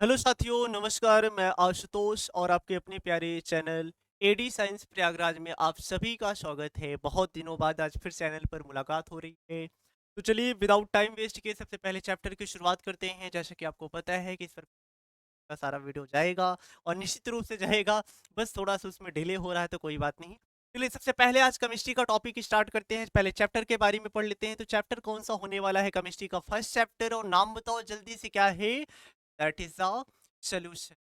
Hello साथियों, नमस्कार। मैं आशुतोष और आपके अपने प्यारे चैनल एडी साइंस प्रयागराज में आप सभी का स्वागत है। बहुत दिनों बाद आज फिर चैनल पर मुलाकात हो रही है। तो चलिए विदाउट टाइम वेस्ट किए सबसे पहले चैप्टर की शुरुआत करते हैं। जैसा कि आपको पता है कि इस पर का सारा वीडियो जाएगा और निश्चित रूप से जाएगा। बस थोड़ा सा उसमें डिले हो रहा है तो कोई बात नहीं। चलिए सबसे पहले आज केमिस्ट्री का टॉपिक स्टार्ट करते हैं। पहले चैप्टर के बारे में पढ़ लेते हैं। तो चैप्टर कौन सा होने वाला है? केमिस्ट्री का फर्स्ट चैप्टर। और नाम बताओ जल्दी से, क्या है? That is the solution.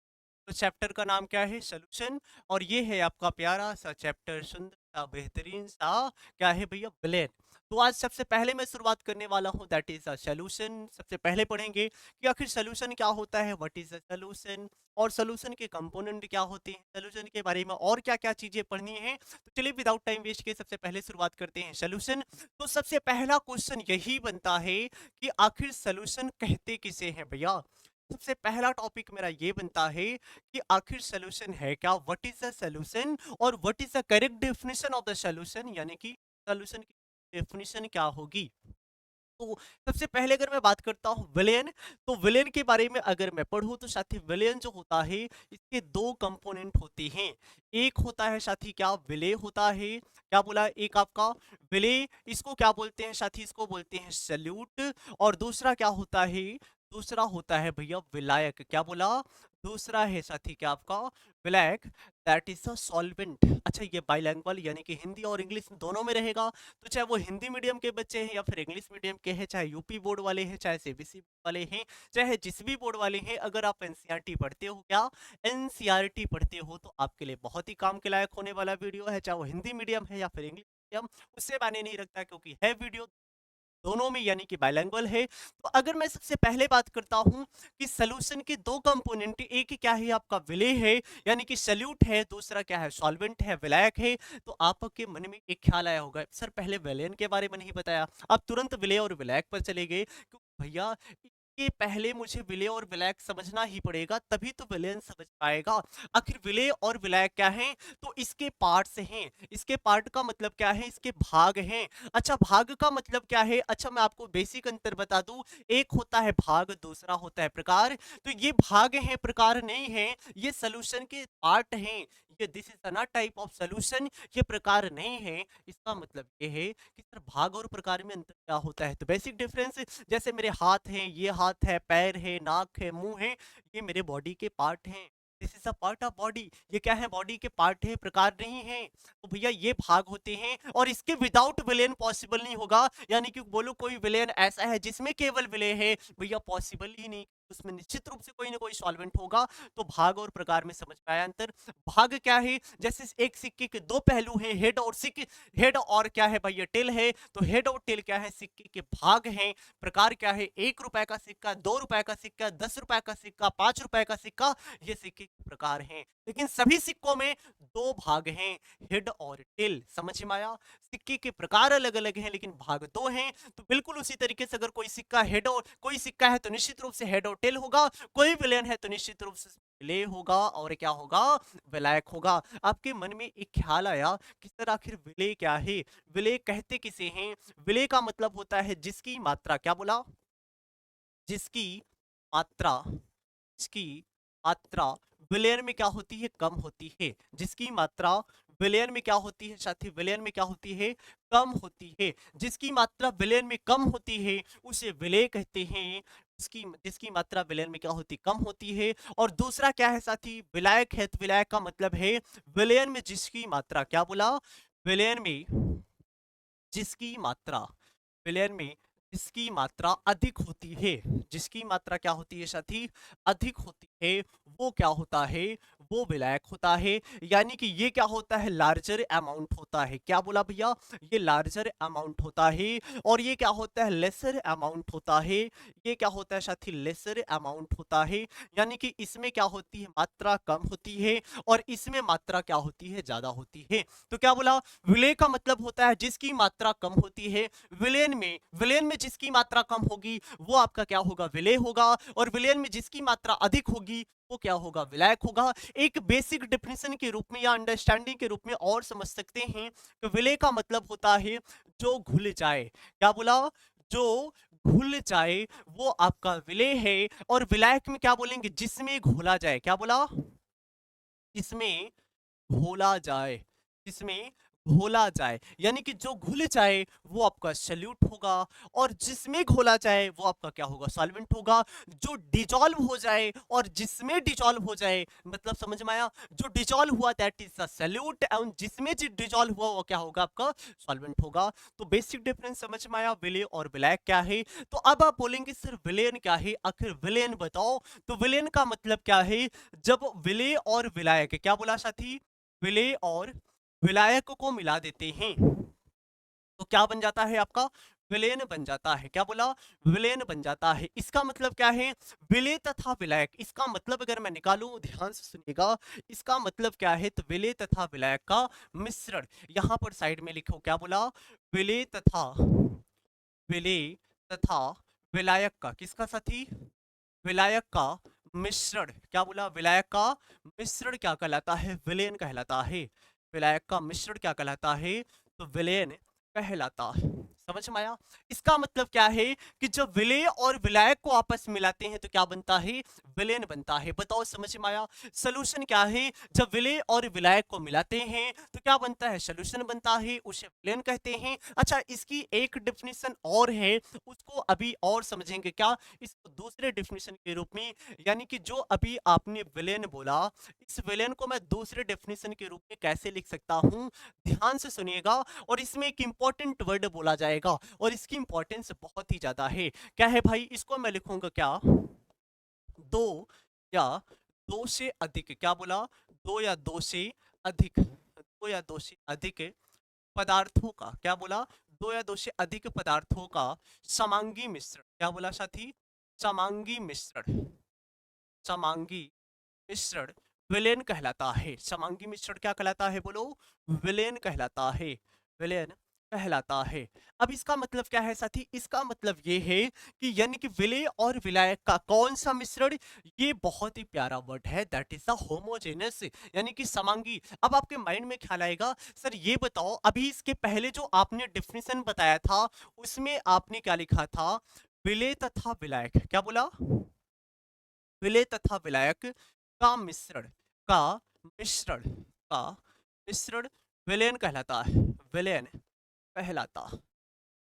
तो चैप्टर का नाम क्या है? सोल्यूशन। और ये है आपका प्यारा सा चैप्टर, सुंदर सा, बेहतरीन सा। क्या है भैया? ब्लेड। तो आज सबसे पहले मैं शुरुआत करने वाला हूँ, दैट इज अ सोल्यूशन। सबसे पहले पढ़ेंगे कि आखिर सोल्यूशन क्या होता है, व्हाट इज अ सोल्यूशन, और सोल्यूशन के कंपोनेंट क्या होते हैं, सोल्यूशन के बारे में और क्या क्या चीजें पढ़नी है। तो चलिए विदाउट टाइम वेस्ट किए सबसे पहले शुरुआत करते हैं सोल्यूशन। तो सबसे पहला क्वेश्चन यही बनता है कि आखिर सोल्यूशन कहते किसे हैं भैया? सबसे पहला टॉपिक मेरा ये बनता है कि आखिर सॉल्यूशन है क्या, व्हाट इज द सॉल्यूशन, और what is the correct definition of the solution, यानी कि सॉल्यूशन की डेफिनेशन क्या होगी। तो सबसे पहले अगर मैं बात करता हूँ विलेन, तो विलेन के बारे में अगर मैं पढ़ूँ तो साथी विलेन जो होता है इसके दो कंपोनेंट होते हैं। एक होता है साथी क्या, विले होता है। क्या बोला? एक आपका विले, इसको क्या बोलते हैं साथी? इसको बोलते हैं सल्यूट। और दूसरा क्या होता है? दूसरा होता है भैया विलायक। क्या बोला? दूसरा है साथी क्या आपका? विलायक। That is a solvent. अच्छा, ये बाइलैंग्वेज यानी कि हिंदी और इंग्लिश दोनों में रहेगा। तो चाहे वो हिंदी मीडियम के बच्चे हैं या फिर इंग्लिश मीडियम के हैं, चाहे यूपी बोर्ड वाले हैं, चाहे सीबीएसई वाले हैं, चाहे जिस भी बोर्ड वाले हैं, अगर आप एनसीईआरटी पढ़ते हो, क्या एनसीईआरटी पढ़ते हो, तो आपके लिए बहुत ही काम के लायक होने वाला वीडियो है। चाहे वो हिंदी मीडियम है या फिर इंग्लिश मीडियम, उससे मायने नहीं रखता, क्योंकि है वीडियो दोनों में, यानी कि बाइलिंगुअल है। तो अगर मैं सबसे पहले बात करता हूं कि सॉल्यूशन के दो कंपोनेंट, एक क्या है आपका विले है, यानी कि सल्यूट है, दूसरा क्या है? सॉल्वेंट है, विलायक है। तो आपके मन में एक ख्याल आया होगा, सर पहले विलेन के बारे में नहीं बताया, आप तुरंत विले और विलायक पर चले गए। क्योंकि भैया ये पहले मुझे विले और विलायक समझना ही पड़ेगा, तभी तो विलेन समझ पाएगा। आखिर विले और विलायक क्या है? तो इसके पार्ट्स हैं। इसके पार्ट का मतलब क्या है? इसके भाग हैं। अच्छा, भाग का मतलब क्या है? अच्छा, मैं आपको बेसिक अंतर बता दूं। एक होता है भाग, दूसरा होता है प्रकार। तो ये भाग हैं, प्रकार नहीं है। ये सोल्यूशन के पार्ट हैं। ये this is a type of solution, ये प्रकार नहीं है। इसका मतलब ये है कि सर भाग और प्रकार में अंतर क्या होता है? तो बेसिक डिफरेंस, जैसे मेरे हाथ हैं, ये हाथ है, पैर है, नाक है, मुंह है, ये मेरे बॉडी के पार्ट हैं। This is a part of body. ये क्या है? बॉडी के पार्ट है, प्रकार नहीं है। तो भैया ये भाग होते हैं, और इसके विदाउट विलेन पॉसिबल नहीं होगा। यानी कि बोलो कोई विलेन ऐसा है जिसमें केवल विलेन है, भैया पॉसिबल ही नहीं। उसमें निश्चित रूप से कोई ना कोई सॉल्वेंट होगा। तो भाग और प्रकार में समझ पाया अंतर? भाग क्या है? जैसे एक सिक्के के दो पहलू हैं, हेड और सिक्के, हेड और क्या है भैया? टेल है। तो हेड और टेल क्या है? सिक्के के भाग हैं। प्रकार क्या है? 1 रुपए का सिक्का, 2 रुपए का सिक्का, 10 रुपए का सिक्का, 5 रुपए का सिक्का, ये सिक्के के प्रकार हैं। लेकिन सभी सिक्कों में दो भाग हैं, हेड और टेल। समझ में आया? सिक्के के प्रकार अलग अलग हैं लेकिन भाग दो हैं। तो बिल्कुल उसी तरीके से अगर कोई सिक्का हेड और कोई सिक्का है तो निश्चित रूप से हेड और टेल होगा, कोई विलेन है तो निश्चित रूप से विलेय होगा, और क्या होगा? विलायक होगा। आपके मन में एक ख्याल आया कि सर आखिर विलेय क्या है? विलेय कहते किसे हैं? विलेय का मतलब होता है जिसकी मात्रा, क्या बोला? जिसकी मात्रा, जिसकी मात्रा विलयन में क्या होती है? कम होती है। जिसकी मात्रा विलयन में क्या होती है साथी? विलयन में क्या होती है? कम होती है। जिसकी मात्रा विलयन में कम होती है उसे विलेय कहते हैं। जिसकी जिसकी मात्रा विलयन में क्या होती? कम होती है। और दूसरा क्या है साथी? विलायक है। तो विलायक का मतलब है विलयन में जिसकी मात्रा, क्या बोला? विलयन में जिसकी मात्रा, विलयन में जिसकी मात्रा अधिक होती है, जिसकी मात्रा क्या होती है साथी? अधिक होती है, वो क्या होता है? वो विलायक होता है। यानी कि ये क्या होता है? लार्जर अमाउंट होता है। क्या बोला भैया? ये लार्जर अमाउंट होता है। और ये क्या होता है? लेसर अमाउंट होता है। ये क्या होता है साथी? लेसर अमाउंट होता है। यानी कि इसमें क्या होती है? मात्रा कम होती है, और इसमें मात्रा क्या होती है? ज्यादा होती है। तो क्या बोला? विलेय का मतलब होता है जिसकी मात्रा कम होती है। विलेन में जिसकी मात्रा कम होगी वो आपका क्या होगा? विलेय होगा। और विलेन में जिसकी मात्रा अधिक होगी वो क्या होगा? विलायक होगा। एक बेसिक डेफिनेशन के रूप में या अंडरस्टैंडिंग के रूप में और समझ सकते हैं कि विलेय का मतलब होता है जो घुल जाए। क्या बोला? जो घुल जाए वो आपका विलेय है। और विलायक में क्या बोलेंगे, जिसमें घोला जाए, क्या बोला, जिसमें घोला जाए, जिसमें घोला जाए, यानी कि जो घुल जाए वो आपका सल्यूट होगा, और जिसमें घोला जाए वो आपका क्या होगा, सॉल्वेंट होगा। जो डिजॉल्व हो जाए और जिसमें डिजॉल्व हो जाए, मतलब समझ में आया, जो डिजॉल्व हुआ that is the solute, and जिसमें डिजॉल्व हुआ वो क्या होगा, आपका सॉल्वेंट होगा। तो बेसिक डिफरेंस समझ में आया, विलेय और विलायक क्या है। तो अब आप बोलेंगे सर विलेयन क्या है, आखिर विलेयन बताओ। तो विलेयन का मतलब क्या है, जब विलेय और विलायक, क्या बोला साथी, विलेय और विलायक को मिला देते हैं तो क्या बन जाता है, आपका विलेन बन जाता है। क्या बोला, विलेन बन जाता है। इसका मतलब क्या है, विलेय तथा विलायक, इसका मतलब अगर मैं निकालूं, ध्यान से सुनिएगा, इसका मतलब क्या है, तो विलेय तथा विलायक का मिश्रण। यहां पर साइड में लिखो, क्या बोला, विलेय तथा, विलेय तथा विलायक का, किसका साथी, विलायक का मिश्रण। क्या बोला, विलायक का मिश्रण क्या कहलाता है, विलेन कहलाता है। विलायक का मिश्रण क्या कहलाता है, तो विलेन कहलाता है। समझ में आया। इसका मतलब क्या है कि जब विलेय और विलायक को आपस में मिलाते हैं तो क्या बनता है, विलेन बनता है। बताओ समझ में आया। सोल्यूशन क्या है, जब विलेय और विलायक को मिलाते हैं तो क्या बनता है, सोल्यूशन बनता है, उसे विलेन कहते हैं। अच्छा, इसकी एक डेफिनेशन और है, उसको अभी और समझेंगे। क्या, इसको दूसरे डेफिनेशन के रूप में, यानी कि जो अभी आपने विलेन बोला, इस विलेन को मैं दूसरे डेफिनेशन के रूप में कैसे लिख सकता हूं, ध्यान से सुनिएगा। और इसमें एक इंपॉर्टेंट वर्ड बोला जाएगा और इसकी इंपॉर्टेंस बहुत ही ज्यादा है। क्या है भाई, इसको मैं लिखूंगा क्या, दो या दो से अधिक, क्या बोला, दो या दो से अधिक, दो या दो से अधिक पदार्थों का, क्या बोला, दो या दो से अधिक पदार्थों का समांगी मिश्रण। क्या बोला साथी, समांगी मिश्रण, समांगी मिश्रण विलेन कहलाता है। समांगी मिश्रण क्या कहलाता है, बोलो, विलेन कहलाता है, विलेन कहलाता है। अब इसका मतलब क्या है साथी, इसका मतलब ये है कि यानी कि विलेय और विलायक का कौन सा मिश्रण, ये बहुत ही प्यारा वर्ड है, दैट इज द होमोजेनस, यानी कि समांगी। अब आपके माइंड में ख्याल आएगा, सर ये बताओ, अभी इसके पहले जो आपने डेफिनेशन बताया था उसमें आपने क्या लिखा था, विलेय तथा विलायक, क्या बोला, विलेय तथा विलायक का मिश्रण, का मिश्रण, का मिश्रण विलेन कहलाता है, विलेन कहलाता।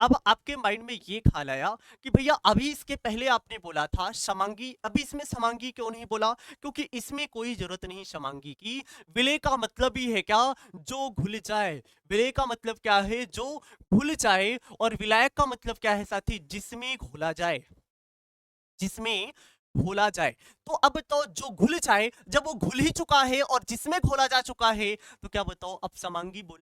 अब आपके माइंड में ये ख्याल आया कि भैया अभी इसके पहले आपने बोला था समांगी, अभी इसमें समांगी क्यों नहीं बोला, क्योंकि इसमें कोई जरूरत नहीं समांगी की। विलेय का मतलब ही है क्या, जो घुल जाए, विलेय का मतलब क्या है, जो घुल जाए, और विलायक का मतलब क्या है साथी, जिसमें घोला जाए, जिसमें घोला जाए। तो अब बताओ, जो घुल जाए, जब वो घुल ही चुका है और जिसमें घोला जा चुका है तो क्या बताओ, अब समांगी बोल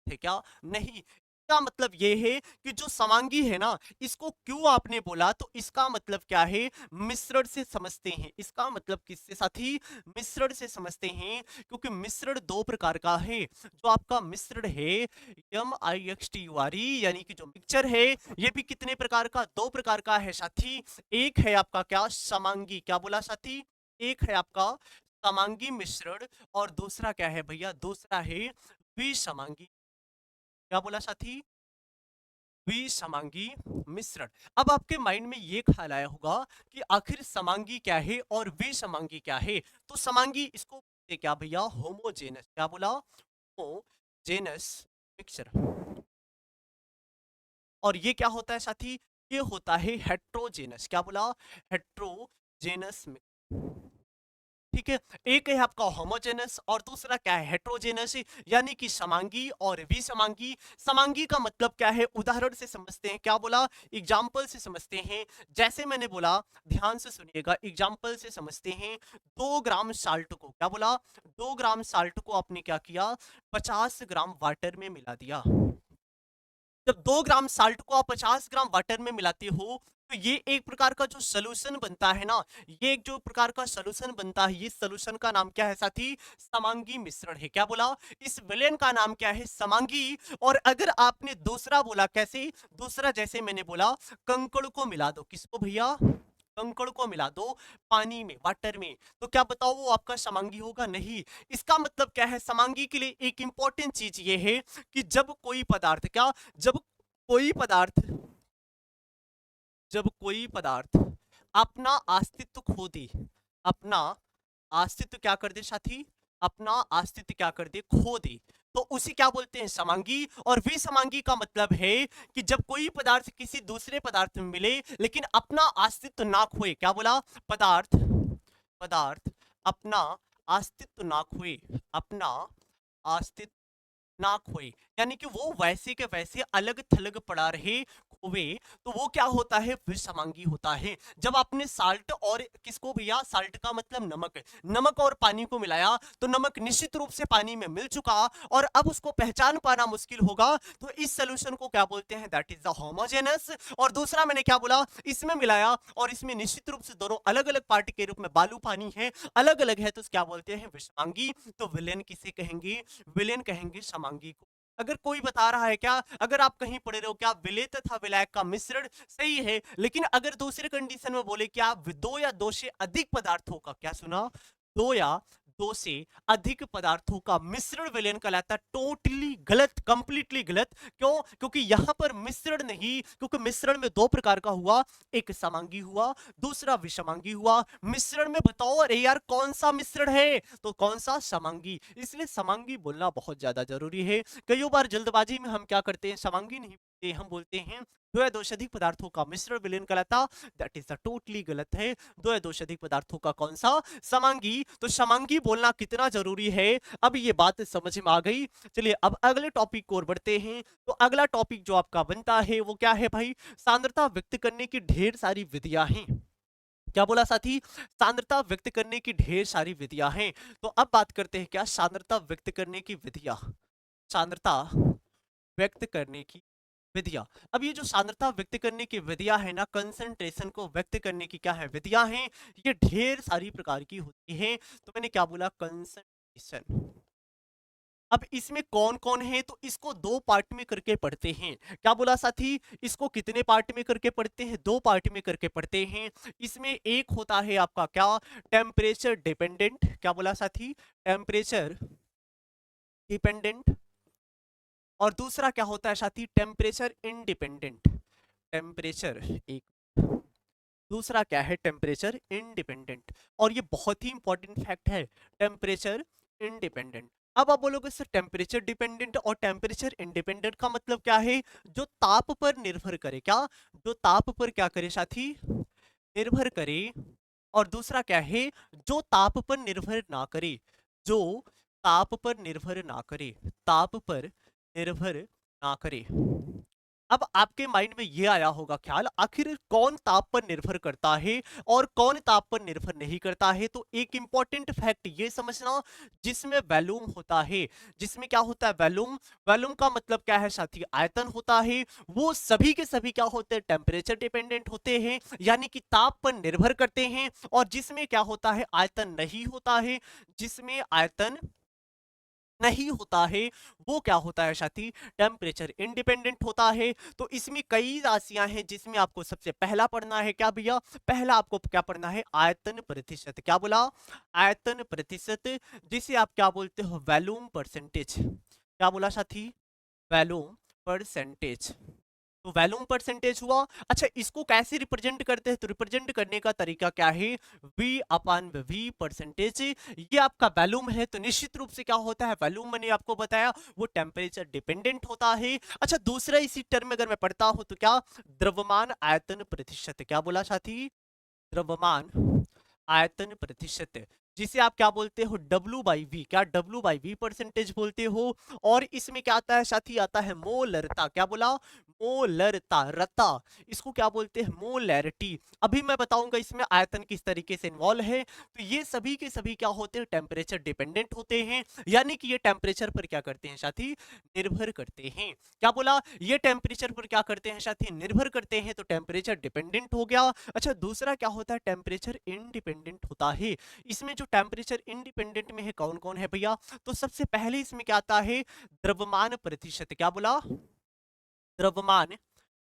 थे क्या, नहीं। इसका मतलब ये है कि जो समांगी है ना, इसको क्यों आपने बोला, तो इसका मतलब क्या है, मिश्रण से समझते हैं। इसका मतलब किससे साथी, मिश्रण से समझते हैं, क्योंकि मिश्रण दो प्रकार का है। जो आपका मिश्रण है, MIXTURE, यानी कि जो मिक्सचर है, ये भी कितने प्रकार का, दो प्रकार का है साथी। एक है आपका क्या, समांगी, क्या बोला साथी, एक है आपका समांगी मिश्रण, और दूसरा क्या है भैया, दूसरा है विसमांगी, क्या बोला साथी, विसमांगी मिश्रण। अब आपके माइंड में ये ख्याल आया होगा कि आखिर समांगी क्या है और विसमांगी क्या है। तो समांगी इसको बोलते क्या भैया, होमोजेनस, क्या बोला, होमोजेनस मिक्सचर। और ये क्या होता है साथी, ये होता है हेट्रोजेनस, क्या बोला, हेट्रोजेनस। ठीक है, एक है आपका होमोजेनस और दूसरा क्या है, हेट्रोजेनस, यानी कि समांगी और विसमांगी। समांगी का मतलब क्या है, उदाहरण से समझते हैं, क्या बोला, एग्जाम्पल से समझते हैं। जैसे मैंने बोला, ध्यान से सुनिएगा, एग्जाम्पल से समझते हैं। 2 ग्राम साल्ट को, क्या बोला, 2 ग्राम साल्ट को आपने क्या किया, 50 ग्राम वाटर में मिला दिया। जब 2 ग्राम साल्ट को आप 50 ग्राम वाटर में मिलाते हो तो ये एक प्रकार का जो सोल्यूशन बनता है ना, ये एक जो प्रकार का सोल्यूशन बनता है, ये सोल्यूशन का नाम क्या है साथी, समांगी मिश्रण है। क्या बोला, इस विलेन का नाम क्या है, समांगी। और अगर आपने दूसरा बोला, कैसे, दूसरा जैसे मैंने बोला, कंकड़ को मिला दो, किसको भैया, कंकड़ को मिला दो पानी में, वाटर में, तो क्या बताओ वो आपका समांगी होगा, नहीं। इसका मतलब क्या है, समांगी के लिए एक इंपॉर्टेंट चीज ये है कि जब कोई पदार्थ, क्या, जब कोई पदार्थ, जब कोई पदार्थ अपना अस्तित्व खो दे, अपना अस्तित्व क्या कर दे साथी, अपना अस्तित्व क्या कर दे, खो दे, तो उसे क्या बोलते हैं, समांगी। और विसमांगी का मतलब है कि जब कोई पदार्थ किसी दूसरे पदार्थ में मिले लेकिन अपना अस्तित्व ना खोए, क्या बोला, पदार्थ पदार्थ अपना अस्तित्व ना खोए, अपना अस्तित्व ना खोए, यानी कि वो वैसे के वैसे अलग थलग पड़ा रहे, खोए, तो वो क्या होता है, विसमांगी होता है। जब आपने साल्ट और किसको भैया, साल्ट का मतलब नमक, नमक और पानी को मिलाया तो नमक निश्चित रूप से पानी में मिल चुका और अब उसको पहचान पाना मुश्किल होगा, तो इस सोल्यूशन को क्या बोलते हैं, दैट इज द होमोजेनस। और दूसरा मैंने क्या बोला, इसमें मिलाया और इसमें निश्चित रूप से दोनों अलग अलग पार्ट के रूप में बालू पानी है, अलग अलग है, तो क्या बोलते हैं, विषमांगी। तो विलेन किसे कहेंगे, विलेन कहेंगे समांगी को। अगर कोई बता रहा है क्या, अगर आप कहीं पढ़े रहो क्या, विलेय तथा विलायक का मिश्रण, सही है, लेकिन अगर दूसरे कंडीशन में बोले क्या, दो या दो से अधिक पदार्थों का, क्या सुना, दो या दो से अधिक पदार्थों का मिश्रण विलयन कहलाता है। टोटली गलत, कंप्लीटली गलत। क्यों, क्योंकि यहां पर मिश्रण नहीं, क्योंकि मिश्रण में दो प्रकार का हुआ, एक समांगी हुआ, दूसरा विषमांगी हुआ। मिश्रण में बताओ, अरे यार कौन सा मिश्रण है, तो कौन सा, समांगी। इसलिए समांगी बोलना बहुत ज्यादा जरूरी है। कई बार जल्दबाजी में हम क्या करते हैं, समांगी नहीं बोलते, हम बोलते हैं दो या दो से अधिक पदार्थों का मिश्रण विलयन कहलाता, दैट इज द टोटली गलत है। दो या दो से अधिक पदार्थों का कौन सा, समांगी। तो समांगी बोलना कितना जरूरी है, अब ये बात समझ में आ गई। चलिए अब अगले टॉपिक को और बढ़ते हैं। तो अगला टॉपिक जो आपका बनता है वो क्या है भाई, सांद्रता व्यक्त करने की ढेर सारी विधियां हैं। क्या बोला साथी, सांद्रता व्यक्त करने की ढेर सारी विधियां हैं। तो अब बात करते हैं क्या, सांद्रता व्यक्त करने की विधियां, सांद्रता व्यक्त करने की विधियां। अब ये जो सांद्रता व्यक्त करने की विधियां है ना, कंसंट्रेशन को व्यक्त करने की क्या है, विधियां हैं, ये ढेर सारी प्रकार की होती हैं। तो मैंने क्या बोला, कंसंट्रेशन। अब इसमें कौन कौन है, तो इसको दो पार्ट में करके पढ़ते हैं। क्या बोला साथी, इसको कितने पार्ट में करके पढ़ते हैं, दो पार्ट में करके पढ़ते हैं। इसमें एक होता है आपका क्या, टेम्परेचर डिपेंडेंट, क्या बोला साथी, टेम्परेचर डिपेंडेंट। और दूसरा क्या होता है साथी, टेम्परेचर इंडिपेंडेंट, टेम्परेचर एक, दूसरा क्या है, टेम्परेचर इंडिपेंडेंट। और ये बहुत ही इंपॉर्टेंट फैक्ट है, टेम्परेचर इंडिपेंडेंट। अब आप बोलोगे सर टेम्परेचर डिपेंडेंट और टेम्परेचर इंडिपेंडेंट का मतलब क्या है, जो ताप पर निर्भर करे, क्या, जो ताप पर क्या करे साथी, निर्भर करे। और दूसरा क्या है, जो ताप पर निर्भर ना करे, जो ताप पर निर्भर ना करे, ताप पर निर्भर ना करे। अब आपके माइंड में ये आया होगा ख्याल, आखिर कौन ताप पर निर्भर करता है और कौन ताप पर निर्भर नहीं करता है। तो एक इंपॉर्टेंट फैक्ट ये समझना, जिसमें वैल्यूम होता है, जिसमें क्या होता है, वैल्यूम, वैल्यूम का मतलब क्या है साथी, आयतन होता है, वो सभी के सभी क्या होते हैं, टेम्परेचर डिपेंडेंट होते हैं, यानी कि ताप पर निर्भर करते हैं। और जिसमें क्या होता है, आयतन नहीं होता है, जिसमें आयतन नहीं होता है, वो क्या होता है साथी, टेम्परेचर इंडिपेंडेंट होता है। तो इसमें कई राशियां हैं, जिसमें आपको सबसे पहला पढ़ना है क्या भैया, पहला आपको क्या पढ़ना है, आयतन प्रतिशत। क्या बोला, आयतन प्रतिशत, जिसे आप क्या बोलते हो, वैल्यूम परसेंटेज। क्या बोला साथी, वैल्यूम परसेंटेज। तो वैल्यूम परसेंटेज हुआ। अच्छा, इसको कैसे रिप्रेजेंट करते हैं, तो रिप्रेजेंट करने का तरीका क्या है, v अपान v परसेंटेज। ये आपका वैल्यूम है, तो निश्चित रूप से क्या होता है, वैल्यूम मैंने आपको बताया वो टेम्परेचर डिपेंडेंट होता है। अच्छा, दूसरा इसी टर्म में अगर मैं पढ़ता हूं तो क्या, द्रव्यमान आयतन प्रतिशत। क्या बोला साथी, द्रव्यमान आयतन प्रतिशत, जिसे आप क्या बोलते हो, W/V। क्या W/V परसेंटेज बोलते हो। और इसमें क्या आता है साथी, आता है मोलरता। क्या बोला, मोलरता, रता, इसको क्या बोलते हैं, मोलैरिटी। अभी मैं बताऊंगा इसमें आयतन किस तरीके से इन्वॉल्व है। तो ये सभी के सभी क्या होते हैं, टेम्परेचर डिपेंडेंट होते हैं, यानी कि ये टेम्परेचर पर क्या करते हैं साथी, निर्भर करते हैं। क्या बोला, ये टेम्परेचर पर क्या करते हैं साथी, निर्भर करते हैं, तो टेम्परेचर डिपेंडेंट हो गया। अच्छा, दूसरा क्या होता है, टेम्परेचर इंडिपेंडेंट होता है। इसमें जो टेम्परेचर इंडिपेंडेंट में है कौन कौन है भैया, तो सबसे पहले इसमें क्या आता है, द्रव्यमान प्रतिशत। क्या बोला, द्रव्यमान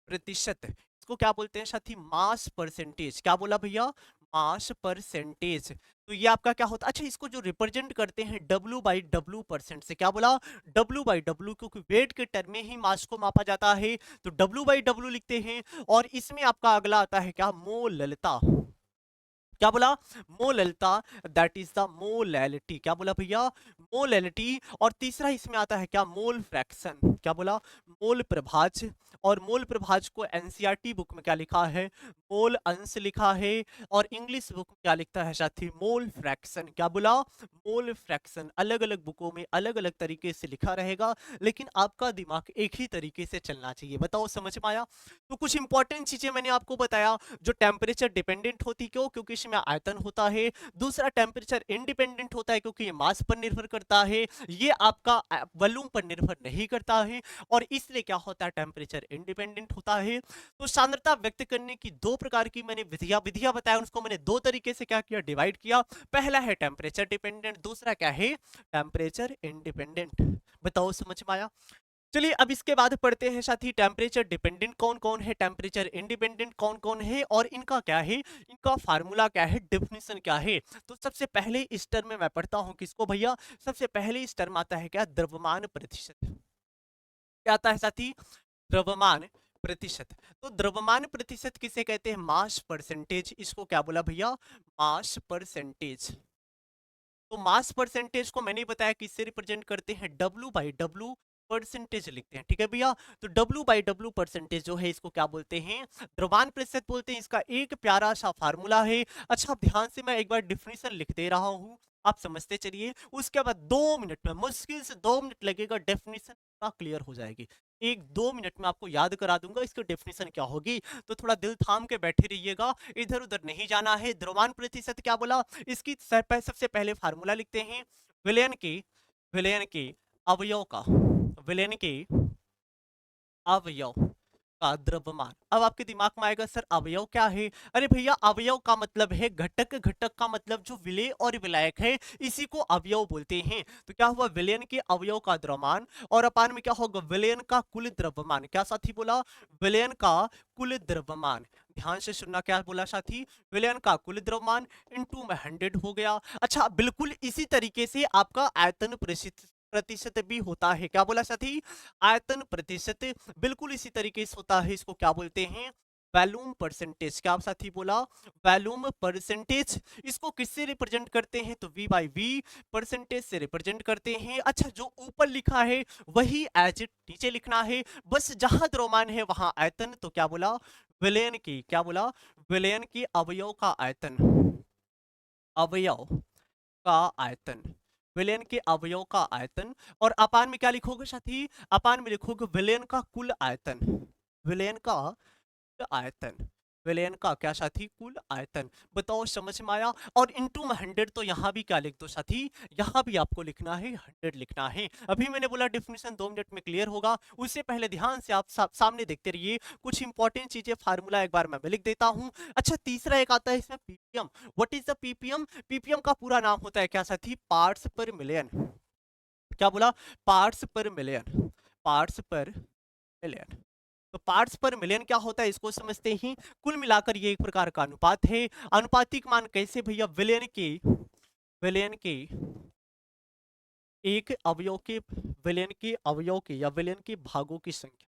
प्रतिशत, इसको क्या बोलते हैं साथी, मास परसेंटेज। क्या बोला भैया, मास परसेंटेज। तो ये आपका क्या होता है, अच्छा इसको जो रिप्रेजेंट करते हैं W/W% से, क्या बोला, W/W, क्योंकि वेट के टर्म में ही मास को मापा जाता है, तो W/W लिखते हैं। और इसमें आपका अगला आता है क्या, मोललता। क्या बोला, मोललता, दैट इज द मोलैलिटी। क्या बोला भैया, मोलैलिटी। और तीसरा इसमें आता है क्या, मोल फ्रैक्शन। क्या बोला, मोल प्रभाज। और मोल प्रभाज को एनसीईआरटी बुक में क्या लिखा है, मोल अंश लिखा है। और इंग्लिश बुक में क्या लिखता है साथी, मोल फ्रैक्शन। क्या बोला, मोल फ्रैक्शन। अलग अलग बुकों में अलग अलग तरीके से लिखा रहेगा, लेकिन आपका दिमाग एक ही तरीके से चलना चाहिए। बताओ समझ में आया। तो कुछ इंपॉर्टेंट चीजें मैंने आपको बताया, जो टेम्परेचर डिपेंडेंट होती, क्यों, क्योंकि इसमें आयतन होता है। दूसरा टेम्परेचर इंडिपेंडेंट होता है, क्योंकि ये मास पर निर्भर करता है, ये आपका वॉल्यूम पर निर्भर नहीं करता है। और इसलिए क्या होता है, टेम्परेचर इंडिपेंडेंट होता है। तो सांद्रता व्यक्त करने की दो प्रकार की मैंने विधियां बताया, उसको मैंने दो तरीके से क्या किया, डिवाइड किया। पहला है टेम्परेचर डिपेंडेंट, दूसरा क्या है, टेम्परेचर इंडिपेंडेंट। बताओ समझ में आया। चलिए अब इसके बाद पढ़ते हैं साथी, टेम्परेचर डिपेंडेंट कौन कौन है, टेम्परेचर इंडिपेंडेंट कौन कौन है, और इनका क्या है, इनका फार्मूला क्या है, डेफिनेशन क्या है। तो सबसे पहले इस टर्म में मैं पढ़ता हूं किसको भैया, सबसे पहले इस टर्म आता है क्या, द्रव्यमान प्रतिशत। क्या आता है साथी, द्रव्यमान प्रतिशत। तो द्रव्यमान प्रतिशत किसे कहते हैं, मास परसेंटेज। इसको क्या बोला भैया, मास परसेंटेज। तो मास परसेंटेज को मैंने बताया किससे रिप्रेजेंट करते हैं, W/W परसेंटेज लिखते हैं, ठीक है भैया। तो W/W परसेंटेज जो है, इसको क्या बोलते हैं, द्रव्यमान प्रतिशत बोलते हैं। इसका एक प्यारा सा फार्मूला है। अच्छा आप ध्यान से, मैं एक बार डिफिनेशन लिख दे रहा हूं, आप समझते चलिए। उसके बाद 2 मिनट में, मुश्किल से 2 मिनट लगेगा, डेफिनेशन पूरा क्लियर हो जाएगी। 1-2 मिनट में आपको याद करा दूंगा इसकी डेफिनेशन क्या होगी। तो थोड़ा दिल थाम के बैठे रहिएगा, इधर उधर नहीं जाना है। द्रव्यमान प्रतिशत क्या बोला, इसकी सबसे पहले फार्मूला लिखते हैं, विलयन के अवयव का, विलयन के अवयव का द्रव्यमान। अब आपके दिमाग में आएगा सर अवयव क्या है, अरे भैया अवयव का मतलब है घटक, घटक का मतलब जो विलेय और विलायक है, इसी को अवयव बोलते हैं। तो क्या हुआ, विलयन के अवयव का द्रव्यमान, और अपान में क्या होगा, विलयन का कुल द्रव्यमान। क्या साथी बोला, विलयन का कुल द्रव्यमान। ध्यान से सुनना, क्या बोला साथी, विलयन का कुल द्रव्यमान इनटू में 100 हो गया। अच्छा बिल्कुल इसी तरीके से आपका आयतन प्रतिशत भी होता है। क्या बोला साथी, आयतन प्रतिशत बिल्कुल इसी तरीके से होता है। इसको क्या बोलते हैं, वॉल्यूम परसेंटेज। क्या साथी बोला, वॉल्यूम परसेंटेज। इसको किससे रिप्रेजेंट करते हैं, तो V/V परसेंटेज से रिप्रेजेंट करते हैं। अच्छा जो ऊपर लिखा है वही एज इट नीचे लिखना है, बस जहां द्रव्यमान है वहां आयतन। तो क्या बोला, विलयन की, क्या बोला, विलयन की अवयव का आयतन, अवयव का आयतन, विलयन के अवयव का आयतन। और अपान में क्या लिखोगे साथी, अपान में लिखोगे विलयन का कुल आयतन, विलयन का कुल आयतन, विलयन का क्या साथी, कुल आयतन। बताओ समझ में आया। और इनटू में 100, तो यहां भी क्या लिख दो साथी, यहां भी आपको लिखना है 100 लिखना है। अभी मैंने बोला डेफिनेशन 2 मिनट में क्लियर होगा, उससे पहले ध्यान से आप सामने देखते रहिए। कुछ इंपॉर्टेंट चीजें, फार्मूला एक बार मैं लिख देता हूं। अच्छा तीसरा एक आता है इसमें ppm. What is the ppm, ppm का पूरा नाम होता है क्या साथी, पार्ट्स पर मिलियन। क्या बोला, पार्ट्स पर मिलियन, पार्ट्स पर मिलियन। तो पार्ट्स पर मिलियन क्या होता है, इसको समझते ही। कुल मिलाकर ये एक प्रकार का अनुपात है। अनुपातिक मान कैसे भैया, विलयन के एक अवयव के, विलयन के अवयव के या विलयन के भागों की संख्या,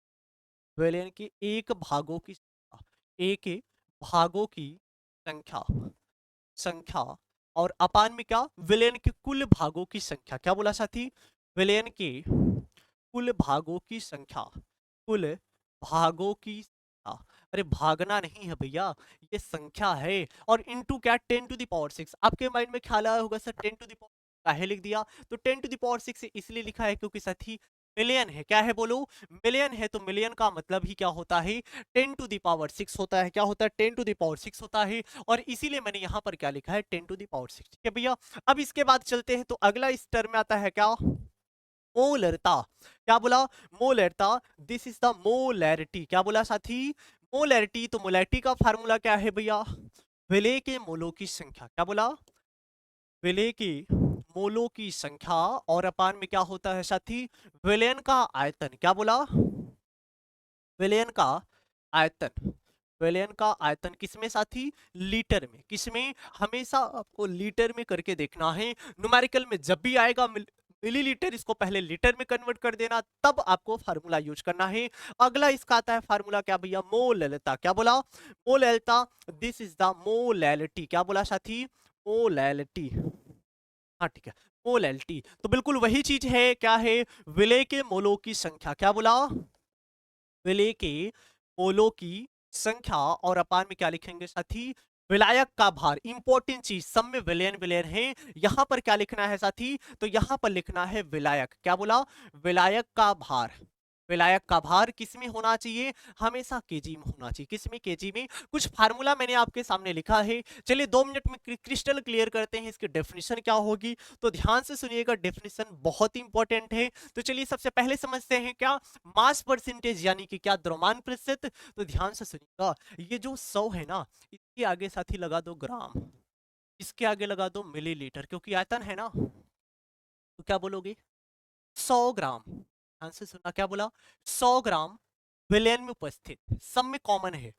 विलयन के एक भागों की संख्या, एक भागों की संख्या, संख्या। और अपान में क्या, विलयन के कुल भागों की संख्या। क्या बोला साथी, विलयन के कुल भागों की संख्या, कुल भागों की संख्या। अरे भागना नहीं है भैया, ये संख्या है। और इनटू क्या, 10⁶। आपके माइंड में ख्याल आया होगा सर 10⁶ काहे लिख दिया, तो 10⁶ से इसलिए लिखा है क्योंकि साथी मिलियन है। क्या है बोलो, मिलियन है। तो मिलियन का मतलब ही क्या होता है, 10⁶ होता है। क्या होता है, 10⁶ होता है। और इसीलिए मैंने यहाँ पर क्या लिखा है, 10⁶ ठीक है भैया। अब इसके बाद चलते हैं, तो अगला इस टर्म में आता है क्या, मोलरता। क्या बोला, मोलरता, दिस इज द मोलैरिटी। क्या बोला साथी, मोलैरिटी। तो मोलैरिटी का फार्मूला क्या है भैया, विलेय के मोलों की संख्या। क्या बोला, विलेय की मोलों की संख्या। और अपान में क्या होता है साथी, विलयन का आयतन। क्या बोला, विलयन का आयतन, विलयन का आयतन किसमें साथी, लीटर में। किसमें, हमेशा आपको लीटर में करके देखना है। न्यूमेरिकल में जब भी आएगा मिलीलीटर, इसको पहले लीटर में कन्वर्ट कर देना, तब आपको फार्मूला यूज करना है। अगला इसका आता है फार्मूला क्या भैया, मोलैलिटी। क्या बोला, molality. This is the molality. क्या बोला साथी, मोलैलिटी। हाँ ठीक है, मोलैलिटी तो बिल्कुल वही चीज है, क्या है, विलय के मोलों की संख्या। क्या बोला, विलय के मोलों की संख्या। और अपान में क्या लिखेंगे साथी, विलायक का भार। इंपॉर्टेंट चीज, सब में विलयन विलयन है। यहां पर क्या लिखना है साथी, तो यहां पर लिखना है विलायक। क्या बोला, विलायक का भार। विलायक का भार किसमें होना चाहिए, हमेशा केजी में होना चाहिए। किसमें, केजी में। कुछ फार्मूला मैंने आपके सामने लिखा है, चलिए 2 मिनट में क्रिस्टल क्लियर करते हैं इसकी डेफिनेशन क्या होगी। तो ध्यान से सुनिएगा, डेफिनेशन बहुत इंपॉर्टेंट है। तो चलिए सबसे पहले समझते हैं क्या, मास परसेंटेज यानी कि क्या, द्रव्यमान प्रतिशत। तो ध्यान से सुनिएगा, ये जो 100 है ना, इसके आगे साथी लगा दो ग्राम, इसके आगे लगा दो मिलीलीटर, क्योंकि आयतन है ना। तो क्या बोलोगे, 100 ग्राम। ध्यान से सुनना, क्या बोला, 100 ग्राम विलयन में उपस्थित, सब में कॉमन है।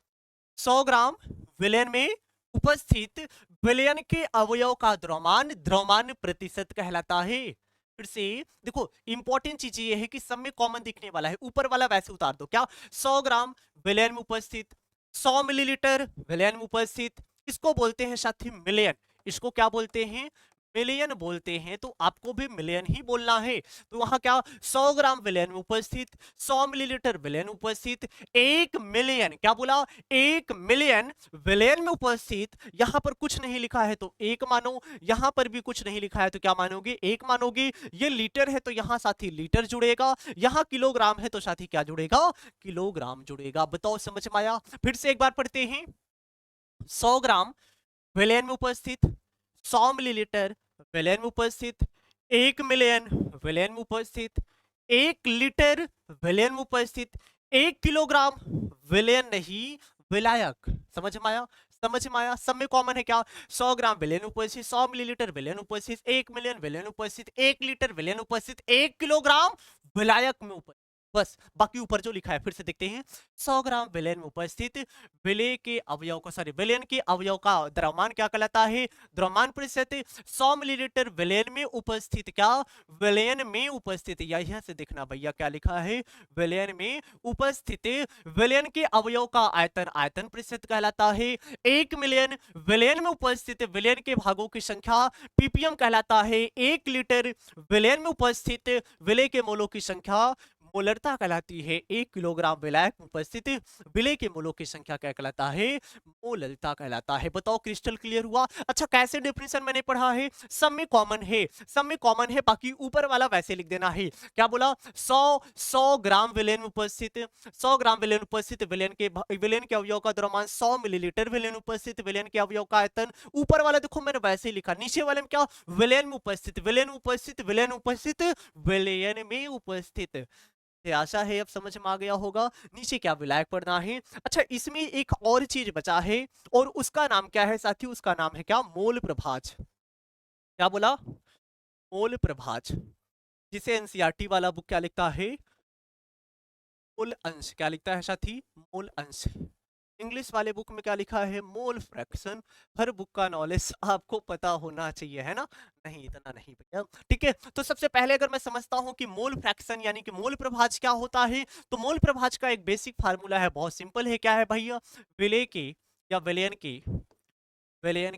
100 ग्राम विलयन में उपस्थित विलयन के अवयव का द्रव्यमान, द्रव्यमान प्रतिशत कहलाता है। फिर से देखो, इंपॉर्टेंट चीज ये है कि सब में कॉमन दिखने वाला है, ऊपर वाला वैसे उतार दो। क्या, 100 ग्राम विलयन में उपस्थित, 100 मिलीलीटर विलयन में उपस्थित, इसको बोलते हैं साथी मिलियन। इसको क्या बोलते हैं, मिलियन बोलते हैं। तो आपको भी मिलियन ही बोलना है। तो वहां क्या, 100 ग्राम विलयन में उपस्थित, 100 मिलीलीटर विलयन उपस्थित, 1 मिलियन। क्या बोला, 1 मिलियन विलयन में उपस्थित। यहां पर कुछ नहीं लिखा है तो एक मानो, यहां पर भी कुछ नहीं लिखा है तो क्या मानोगे, एक मानोगे। ये लीटर है तो यहां साथी लीटर जुड़ेगा, यहां किलोग्राम है तो साथी क्या जुड़ेगा, किलोग्राम जुड़ेगा। बताओ समझ में आया। फिर से एक बार पढ़ते हैं, 100 ग्राम विलयन में उपस्थित, 100 मिलीलीटर विलयन में उपस्थित, 1 मिलियन विलयन में उपस्थित, 1 लीटर विलयन में उपस्थित, 1 किलोग्राम विलयन नहीं, विलायक। समझ में आया, समझ में आया। सब में कॉमन है क्या, 100 ग्राम विलयन उपस्थित, 100 मिलीलीटर विलयन उपस्थित, 1 मिलियन विलयन उपस्थित, 1 लीटर विलयन उपस्थित, 1 किलोग्राम विलायक में उपस्थित। बस, बाकी ऊपर जो लिखा है फिर से देखते हैं। 100 ग्राम विलयन में उपस्थित विलय के अवयव का, सॉरी, विलयन के अवयव का द्रव्यमान क्या कहलाता है, द्रव्यमान प्रतिशत। 100 मिलीलीटर विलयन में उपस्थित, क्या, विलयन में उपस्थित, या यहां से देखना भैया क्या लिखा है, विलयन में उपस्थित विलयन के अवयव का आयतन, आयतन प्रतिशत कहलाता है। 1 मिलियन विलयन में उपस्थित विलयन के भागों की संख्या पीपीएम कहलाता है। 1 लीटर विलयन में उपस्थित विलय के मोलों की संख्या मोलरता कहलाती है। 1 किलोग्राम विलायक में उपस्थित विलय के मोलों की संख्या क्या कहलाता है, मोलरता कहलाता है। बताओ क्रिस्टल क्लियर हुआ। अच्छा, कैसे डेफिनेशन मैंने पढ़ा है, सब में कॉमन है, सब में कॉमन है, बाकी ऊपर वाला वैसे लिख देना है। क्या बोला, 100 ग्राम विलयन में उपस्थित, 100 ग्राम विलयन उपस्थित विलयन के अवयव का द्रव्यमान, 100 मिलीलीटर विलयन उपस्थित विलयन के अवयव का आयतन। ऊपर वाला देखो मैंने वैसे ही लिखा, नीचे वाले में क्या, विलयन में उपस्थित, विलयन में उपस्थित, विलयन में उपस्थित, विलयन में उपस्थित। आशा है अब समझ में आ गया होगा। नीचे क्या, विलायक पढ़ना है। अच्छा, इसमें एक और चीज बचा है, और उसका नाम क्या है साथी, उसका नाम है क्या, मोल प्रभाज। क्या बोला, मोल प्रभाज, जिसे एनसीईआरटी वाला बुक क्या लिखता है, मोल अंश। क्या लिखता है साथी, मोल अंश। इंग्लिश वाले बुक में क्या लिखा है, मोल फ्रैक्शन। हर बुक का नॉलेज आपको पता होना चाहिए, है ना, नहीं इतना नहीं भैया, ठीक है। तो सबसे पहले अगर मैं समझता हूं कि मोल फ्रैक्शन यानी कि मोल प्रभाज क्या होता है, तो मोल प्रभाज का एक बेसिक फार्मूला है, बहुत सिंपल है। क्या है भैया, विलय के या विलयन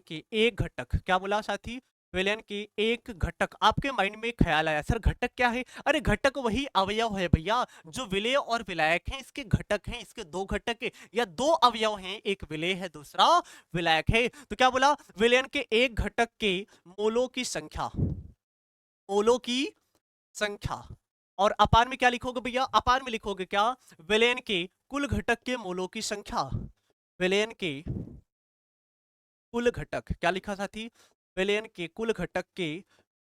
के एक घटक। क्या बोला साथी, विलयन के एक घटक। आपके माइंड में एक ख्याल आया, सर घटक क्या है, अरे घटक वही अवयव है भैया, जो विलय और विलायक हैं इसके घटक हैं, इसके दो घटक है, या दो अवयव हैं, एक विलय है दूसरा विलायक है। तो क्या बोला, विलयन के एक घटक के मोलों की संख्या, मोलों की संख्या। और अपार में क्या लिखोगे भैया, अपार में लिखोगे क्या, विलयन के कुल घटक के मोलों की संख्या, विलयन के कुल घटक। क्या लिखा साथी, विलयन के कुल घटक के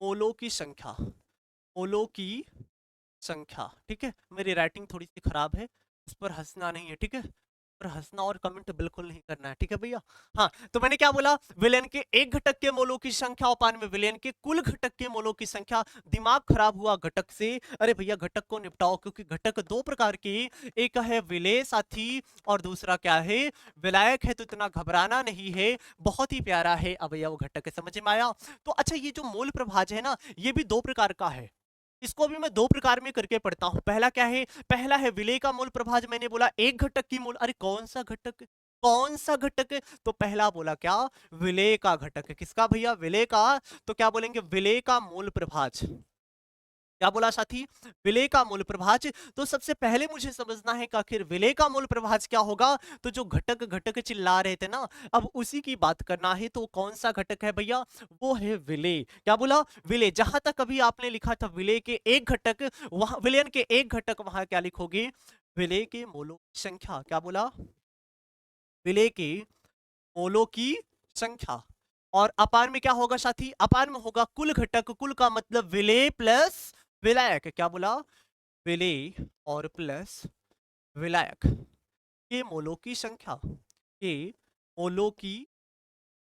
मोलों की संख्या, मोलों की संख्या। ठीक है, मेरी राइटिंग थोड़ी सी खराब है, इस पर हंसना नहीं है, ठीक है। और हंसना और कमेंट बिल्कुल नहीं करना है, ठीक है भैया। हाँ, तो मैंने क्या बोला, विलेन के एक घटक के मोलों की संख्या अपान में विलेन के कुल घटक के मोलों की संख्या। दिमाग खराब हुआ घटक से, अरे भैया घटक को निपटाओ, क्योंकि घटक दो प्रकार के, एक है विलेय साथी और दूसरा क्या है, विलायक है। तो इतना घबराना नहीं है, बहुत ही प्यारा है। अब भैया वो घटक है, समझ में आया। तो अच्छा, ये जो मूल प्रभाज है ना, ये भी दो प्रकार का है। इसको भी मैं दो प्रकार में करके पढ़ता हूं। पहला क्या है, पहला है विलेय का मूल प्रभाज। मैंने बोला एक घटक की मूल, अरे कौन सा घटक, कौन सा घटक, तो पहला बोला क्या, विलेय का घटक। किसका भैया, विलेय का। तो क्या बोलेंगे, विलेय का मूल प्रभाज। क्या बोला साथी, विलेय का मूल प्रभाज। तो सबसे पहले मुझे समझना है कि आखिर विलेय का मूल प्रभाज क्या होगा। तो जो घटक घटक चिल्ला रहे थे ना, अब उसी की बात करना है। तो कौन सा घटक है भैया, वो है विलेय। क्या बोला, विलेय। जहां तक अभी आपने लिखा था विलेय के एक घटक, वहां विलयन के एक घटक, वहां क्या लिखोगे, विलेय के मोलों की संख्या। क्या बोला, विलेय के मोलों की संख्या। और अपार में क्या होगा साथी, अपार में होगा कुल घटक। कुल का मतलब विलेय प्लस विलायक। क्या बोला, विलेय और प्लस विलायक के मोलों की संख्या, के मोलों की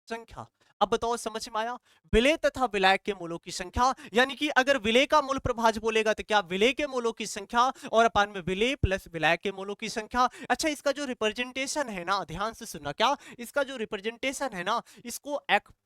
संख्या। अब बताओ समझ में आया, विलेय तथा विलायक के मूलों की संख्या। यानी कि अगर विलेय का मूल प्रभाज बोलेगा तो क्या, विलेय के मूलों की संख्या, और अपान में विलेय प्लस विलायक के मूलों की संख्या। अच्छा, इसका जो रिप्रेजेंटेशन है ना, ध्यान से सुनना, क्या इसका जो रिप्रेजेंटेशन है ना, इसको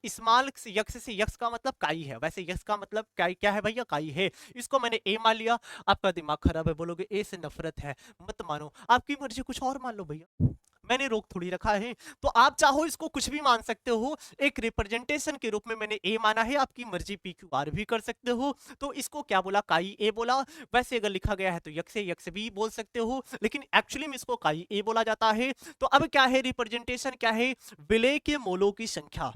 स्मॉल यक्स से, यक्स का मतलब काई है, वैसे यक्स का मतलब काई क्या है भैया, काई है। इसको मैंने ए मान लिया। आपका दिमाग खराब है, बोलोगे ए से नफरत है, मत मानो, आपकी मर्जी, कुछ और मान लो भैया, मैंने रोक थोड़ी रखा है। तो आप चाहो इसको कुछ भी मान सकते हो, एक रिप्रेजेंटेशन के रूप में मैंने ए माना है, आपकी मर्जी पी क्यू आर भी कर सकते हो। तो इसको क्या बोला, काई ए बोला। वैसे अगर लिखा गया है तो यक्स से यक्स भी बोल सकते हो, लेकिन एक्चुअली में इसको काई ए बोला जाता है। तो अब क्या है, रिप्रेजेंटेशन क्या है, विलेय के मोलों की संख्या।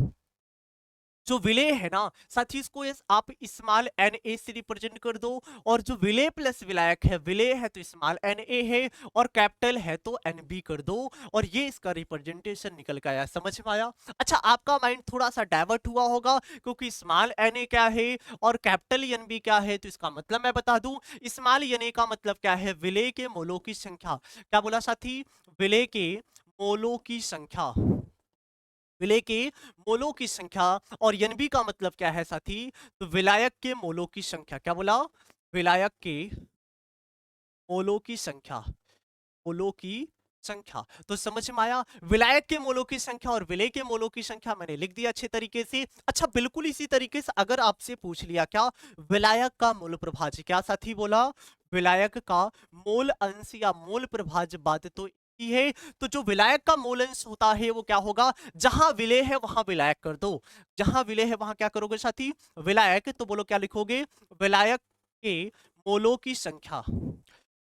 जो विलेय है ना साथी, इसको आप स्मॉल एन ए से रिप्रेजेंट कर दो। और जो विलेय प्लस विलायक है, विलेय है तो स्मॉल एन ए है, और कैपिटल है तो एन बी कर दो। और ये इसका रिप्रेजेंटेशन निकल के आया, समझ में आया। अच्छा, आपका माइंड थोड़ा सा डाइवर्ट हुआ होगा, क्योंकि स्मॉल एन ए क्या है और कैपिटल एन बी क्या है। तो इसका मतलब मैं बता दूं, स्मॉल एन ए का मतलब क्या है, विलेय के मोलों की संख्या। क्या बोला साथी, विलेय के मोलों की संख्या, विलेय के मोलों की संख्या। और एनबी का मतलब क्या है साथी, तो विलायक के मोलों की संख्या। क्या बोला, विलायक के मोलों की संख्या, मोलों की संख्या। तो समझ में आया, विलायक के मोलों की संख्या और विलेय के मोलों की संख्या मैंने लिख दिया अच्छे तरीके से। अच्छा, बिल्कुल इसी तरीके से अगर आपसे पूछ लिया, क्या विलायक का मूल प्रभाज्य, क्या साथी बोला, विलायक का मूल अंश या मूल प्रभाज्य, बात तो ही है। तो जो विलायक का मूल अंश होता है वो क्या होगा, जहां विलेय है वहां विलायक कर दो, जहां विलेय है वहां क्या करोगे साथी, विलायक। तो बोलो क्या लिखोगे, विलायक के मोलों की संख्या,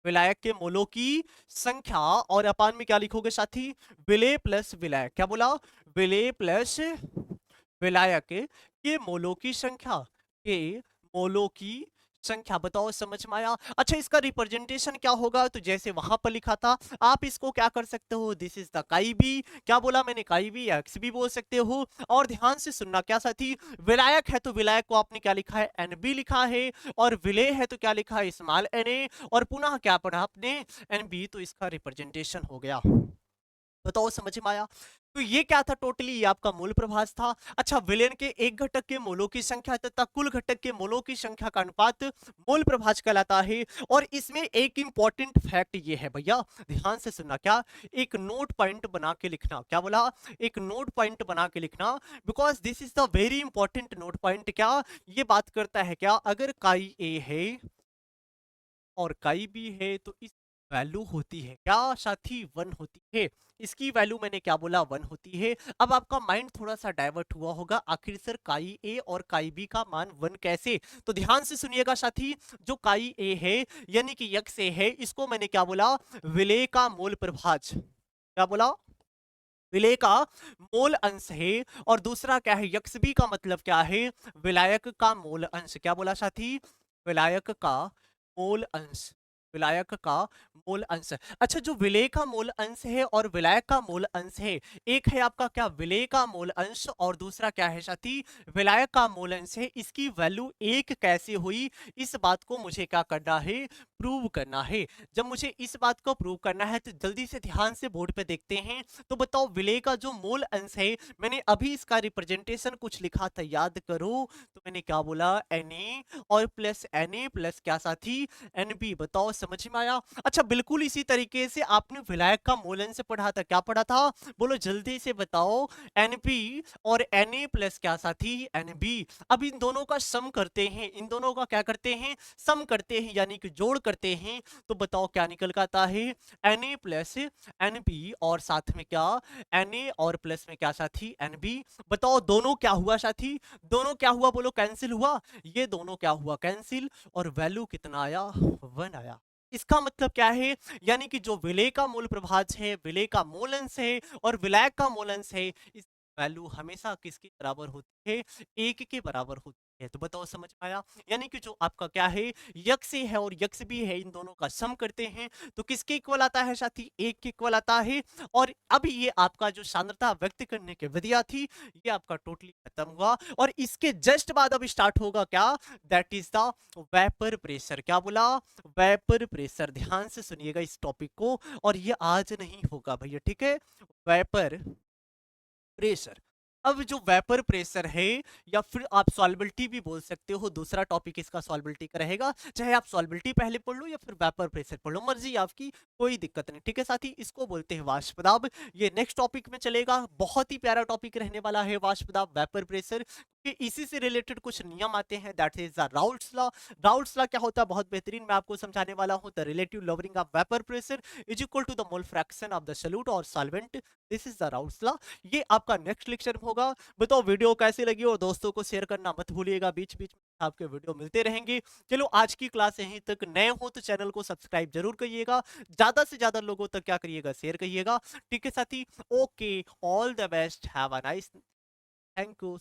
विलायक के मोलों की संख्या। और अपान में क्या लिखोगे साथी, विलेय प्लस विलायक। क्या बोला, विलेय प्लस विलायक के मोलों की संख्या, के मोलों की संख्या। बताओ समझ में आया। अच्छा, इसका रिप्रेजेंटेशन क्या होगा, तो जैसे वहां पर लिखा था, आप इसको क्या कर सकते हो, दिस इज द काई बी। क्या बोला मैंने, काई बी या एक्स भी बोल सकते हो। और ध्यान से सुनना क्या साथी, विलायक है तो विलायक को आपने क्या लिखा है, एन बी लिखा है। और विलेय है तो क्या लिखा है, स्मॉल एन ए। और पुनः क्या पढ़ा आपने, एन बी। तो इसका रिप्रेजेंटेशन हो गया। बताओ समझ में आया। तो ये क्या था, टोटली ये आपका मूल प्रभास था। अच्छा, विलेन के एक घटक के मोलों की संख्या तथा कुल घटक के मोलों की संख्या का अनुपात मूल प्रभाज कहलाता है। और इसमें एक इंपॉर्टेंट फैक्ट ये है भैया, ध्यान से सुनना, क्या एक नोट पॉइंट बना के लिखना। क्या बोला, एक नोट पॉइंट बना के लिखना, because this is the very important note point. क्या ये बात करता है, क्या अगर काई ए है और काई बी है तो इस वैल्यू होती है क्या साथी, वन होती है। इसकी वैल्यू मैंने क्या बोला, वन होती है। अब आपका माइंड थोड़ा सा डाइवर्ट हुआ होगा, आखिर सर काई ए और काई बी का मान वन कैसे। तो ध्यान से सुनिएगा साथी, जो काई ए है यानी कि यक्स ए है, इसको मैंने क्या बोला, विलेय का मूल प्रभाज। क्या बोला, विलेय का मूल अंश है। और दूसरा क्या है, यक्स बी का मतलब क्या है, विलायक का मूल अंश। क्या बोला साथी, विलायक का मूल अंश, विलायक का मूल अंश। अच्छा, जो विलेय का मूल अंश है और विलायक का मूल अंश है, एक है आपका क्या, विलेय का मूल अंश, और दूसरा क्या है साथी, विलायक का मूल अंश है। इसकी वैल्यू एक कैसे हुई, इस बात को मुझे क्या करना है, प्रूव करना है। जब मुझे इस बात को प्रूव करना है तो जल्दी से ध्यान से बोर्ड पे देखते हैं। तो बताओ विलेय का जो मूल अंश है, मैंने अभी इसका रिप्रेजेंटेशन कुछ लिखा था, याद करो। तो मैंने क्या बोला, Na और प्लस Na प्लस क्या साथी, Nb। बताओ समझ में आया? अच्छा बिल्कुल इसी तरीके से आपने विलायक का मूल अंश पढ़ा था, क्या पढ़ा था? बोलो जल्दी से बताओ। Np और Na प्लस क्या साथी, Nb। अब इन दोनों का सम करते हैं, इन दोनों का क्या करते हैं, सम करते हैं, यानी कि जोड़ करते हैं। तो बताओ क्या निकल कर आता है, Na प्लस Nb और साथ में क्या, Na और प्लस में क्या साथी, Nb। बताओ दोनों क्या हुआ साथी, दोनों क्या हुआ, बोलो कैंसिल हुआ, ये दोनों क्या हुआ, कैंसिल। और वैल्यू कितना आया, 1 आया। इसका मतलब क्या है, यानी कि जो विलेय का मूल प्रभाज है, विलेय का मूल अंश है और विलायक का मूल अंश है, इस वैल्यू हमेशा किसके बराबर होती है, 1 के बराबर होती है। तो बताओ समझ में आया? यानी कि जो आपका क्या है, यक्स है और यक्स भी है, इन दोनों का सम करते हैं तो किसके इक्वल आता है साथी, 1 के इक्वल आता है। और अभी ये आपका जो सांद्रता व्यक्त करने की विधिया थी, ये आपका टोटली खत्म हुआ। और इसके जस्ट बाद अब स्टार्ट होगा क्या, that is the vapour pressure. क्या बोला, वेपर प्रेशर। ध्यान से सुनिएगा इस टॉपिक को, और ये आज नहीं होगा भैया, ठीक है। Vapour pressure. अब जो वेपर प्रेशर है, या फिर आप सॉल्बिलिटी भी बोल सकते हो, दूसरा टॉपिक इसका सॉल्बिलिटी का रहेगा। चाहे आप सॉल्बिलिटी पहले पढ़ लो या फिर वेपर प्रेशर पढ़ लो, मर्जी आपकी, कोई दिक्कत नहीं, ठीक है साथी। इसको बोलते हैं वाष्प दाब। ये नेक्स्ट टॉपिक में चलेगा, बहुत ही प्यारा टॉपिक रहने वाला है वाष्प दाब, वेपर प्रेशर कि इसी से रिलेटेड कुछ नियम आते हैं, that is the Raoult's law. Raoult's law क्या होता है, बहुत बेहतरीन मैं आपको समझाने वाला हूं। The relative lowering of vapour pressure is equal to the mole fraction of the solute और solvent, this is the Raoult's law. ये आपका नेक्स्ट लेक्चर होगा। बताओ वीडियो कैसी लगी, और दोस्तों को शेयर करना मत भूलिएगा, बीच बीच में आपके वीडियो मिलते रहेंगे। चलो आज की क्लास यहीं तक, नए हो तो चैनल को सब्सक्राइब जरूर करिएगा, ज्यादा से ज्यादा लोगों तक क्या करिएगा, शेयर करिएगा, ठीक है साथी। Okay, all the best, have a nice, thank you.